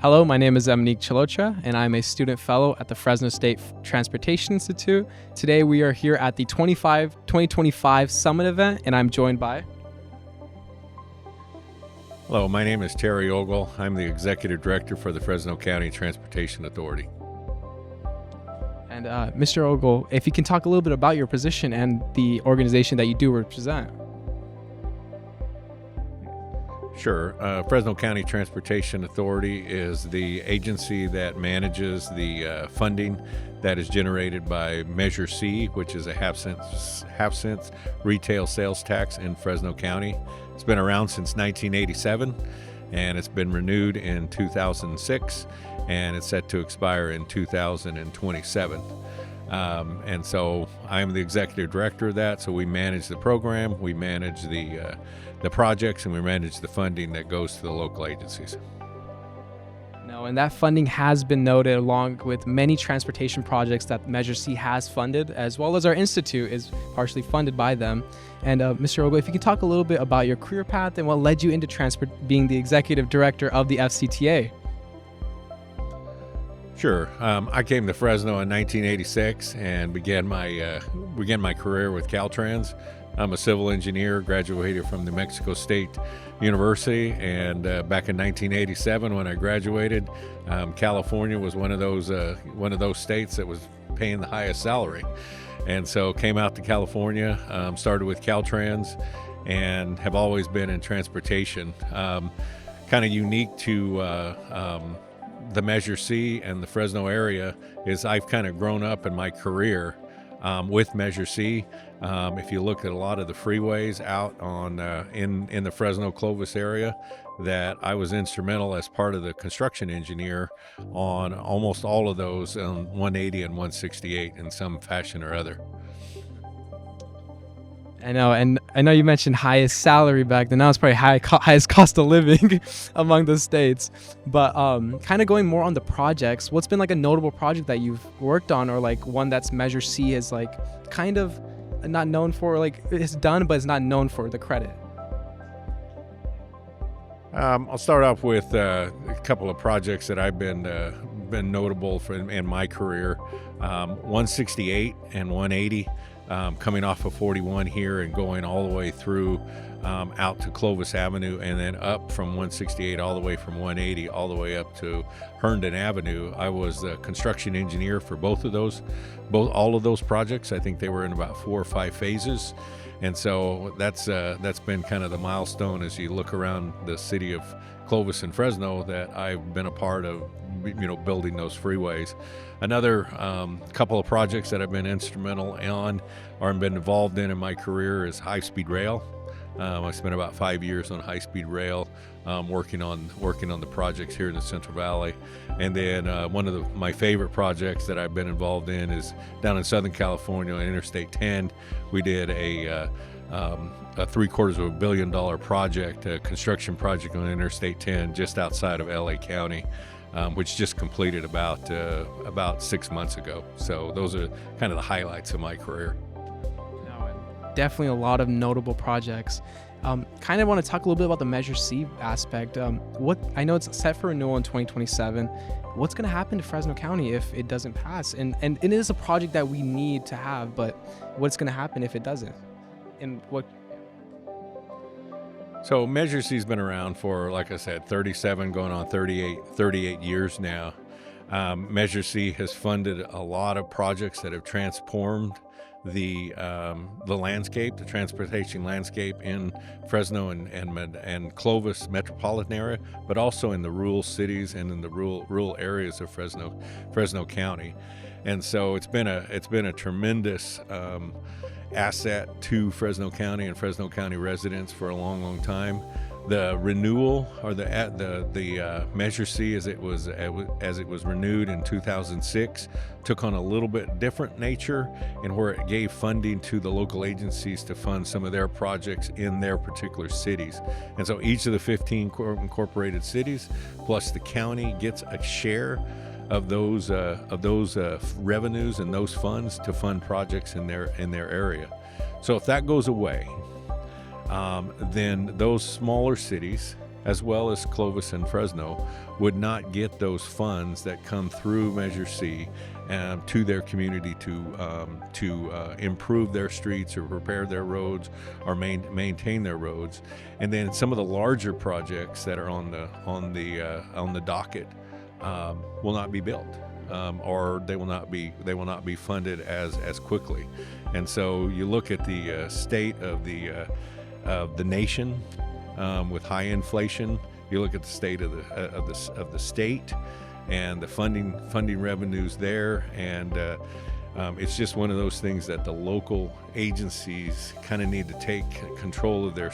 Hello, my name is Monique Chilotra, and I'm a student fellow at the Fresno State Transportation Institute. Today we are here at the 2025 Summit event, and I'm joined by... Hello, my name is Terry Ogle. I'm the Executive Director for the Fresno County Transportation Authority. And Mr. Ogle, if you can talk a little bit about your position and the organization that you do represent. Sure. Fresno County Transportation Authority is the agency that manages the funding that is generated by Measure C, which is a half-cent retail sales tax in Fresno County. It's been around since 1987, and it's been renewed in 2006, and it's set to expire in 2027. And so I'm the executive director of that. So we manage the program, we manage the projects, and we manage the funding that goes to the local agencies. No, and that funding has been noted along with many transportation projects that Measure C has funded, as well as our institute is partially funded by them. And Mr. Ogle, if you could talk a little bit about your career path and what led you into being the executive director of the FCTA. Sure. I came to Fresno in 1986 and began my career with Caltrans. I'm a civil engineer, graduated from New Mexico State University, and back in 1987 when I graduated, California was one of those states that was paying the highest salary. And so came out to California, started with Caltrans, and have always been in transportation. Kind of unique to the Measure C and the Fresno area is I've kind of grown up in my career with Measure C. If you look at a lot of the freeways out on in the Fresno Clovis area, that I was instrumental as part of the construction engineer on almost all of those on 180 and 168 in some fashion or other. I know, and I know you mentioned highest salary back then. Now it's probably highest cost of living among the states. But kind of going more on the projects, what's been like a notable project that you've worked on, or like one that's Measure C is like kind of not known for, like it's done, but it's not known for the credit? I'll start off with a couple of projects that I've been notable for in my career. 168 and 180. Coming off of 41 here and going all the way through out to Clovis Avenue, and then up from 168 all the way from 180 all the way up to Herndon Avenue. I was the construction engineer for all of those projects. I think they were in about 4 or 5 phases. And so that's been kind of the milestone as you look around the city of Clovis and Fresno that I've been a part of, building those freeways. Another couple of projects that I've been instrumental on or been involved in my career is high-speed rail. I spent about 5 years on high-speed rail, working on the projects here in the Central Valley. And then one of my favorite projects that I've been involved in is down in Southern California on Interstate 10. We did a $750 million project, a construction project on Interstate 10 just outside of LA County, which just completed about 6 months ago. So those are kind of the highlights of my career. Definitely a lot of notable projects. Kind of want to talk a little bit about the Measure C aspect. What I know it's set for renewal in 2027. What's going to happen to Fresno County if it doesn't pass? And it is a project that we need to have, but what's going to happen if it doesn't? And what? So Measure C's been around for, like I said, 37 going on 38 years now. Measure C has funded a lot of projects that have transformed the landscape, the transportation landscape in Fresno and Clovis metropolitan area, but also in the rural cities and in the rural areas of Fresno County. And so it's been a tremendous asset to Fresno County and Fresno County residents for a long time. The renewal, or the Measure C as it was renewed in 2006, took on a little bit different nature, and where it gave funding to the local agencies to fund some of their projects in their particular cities. And so each of the 15 incorporated cities, plus the county, gets a share of those revenues and those funds to fund projects in their area. So if that goes away, then those smaller cities as well as Clovis and Fresno, would not get those funds that come through Measure C to their community to improve their streets or repair their roads or maintain their roads. And then some of the larger projects that are on the docket will not be built, or they will not be funded as quickly. And so you look at the state of the nation with high inflation. You look at the state of the state and the funding revenues there, and it's just one of those things that the local agencies kind of need to take control of their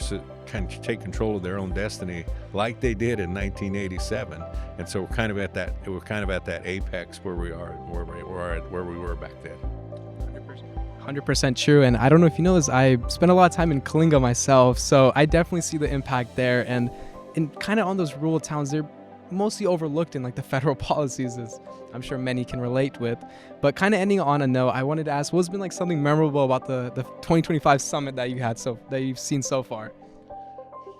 own destiny, like they did in 1987. And so we're kind of at that apex where we are, where we were back then. 100% true. And I don't know if you know this, I spent a lot of time in Kalinga myself, so I definitely see the impact there. And kind of on those rural towns, they're mostly overlooked in like the federal policies, as I'm sure many can relate with. But kind of ending on a note, I wanted to ask, what's been like something memorable about the 2025 summit that you've seen so far?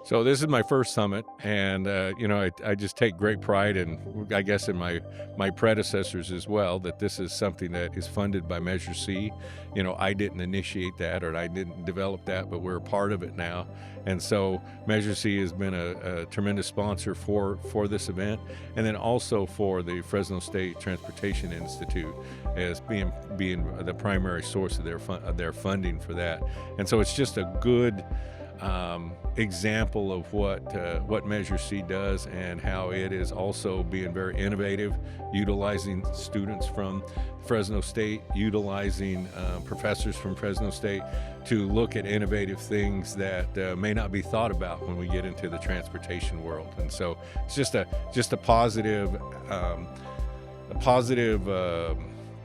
So this is my first summit, and I just take great pride in, I guess, in my predecessors as well, that this is something that is funded by Measure C. I didn't initiate that, or I didn't develop that, but we're a part of it now. And so Measure C has been a tremendous sponsor for this event, and then also for the Fresno State Transportation Institute as being the primary source of their funding for that. And so it's just a good example of what Measure C does, and how it is also being very innovative, utilizing students from Fresno State, utilizing professors from Fresno State to look at innovative things that may not be thought about when we get into the transportation world. And so it's just a positive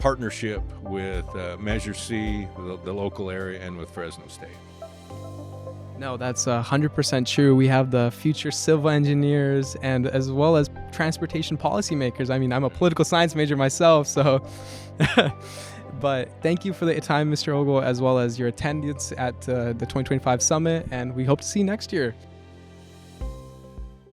partnership with Measure C, the local area, and with Fresno State. No, that's 100% true. We have the future civil engineers and as well as transportation policymakers. I mean, I'm a political science major myself, so. But thank you for the time, Mr. Ogle, as well as your attendance at the 2025 summit, and we hope to see you next year.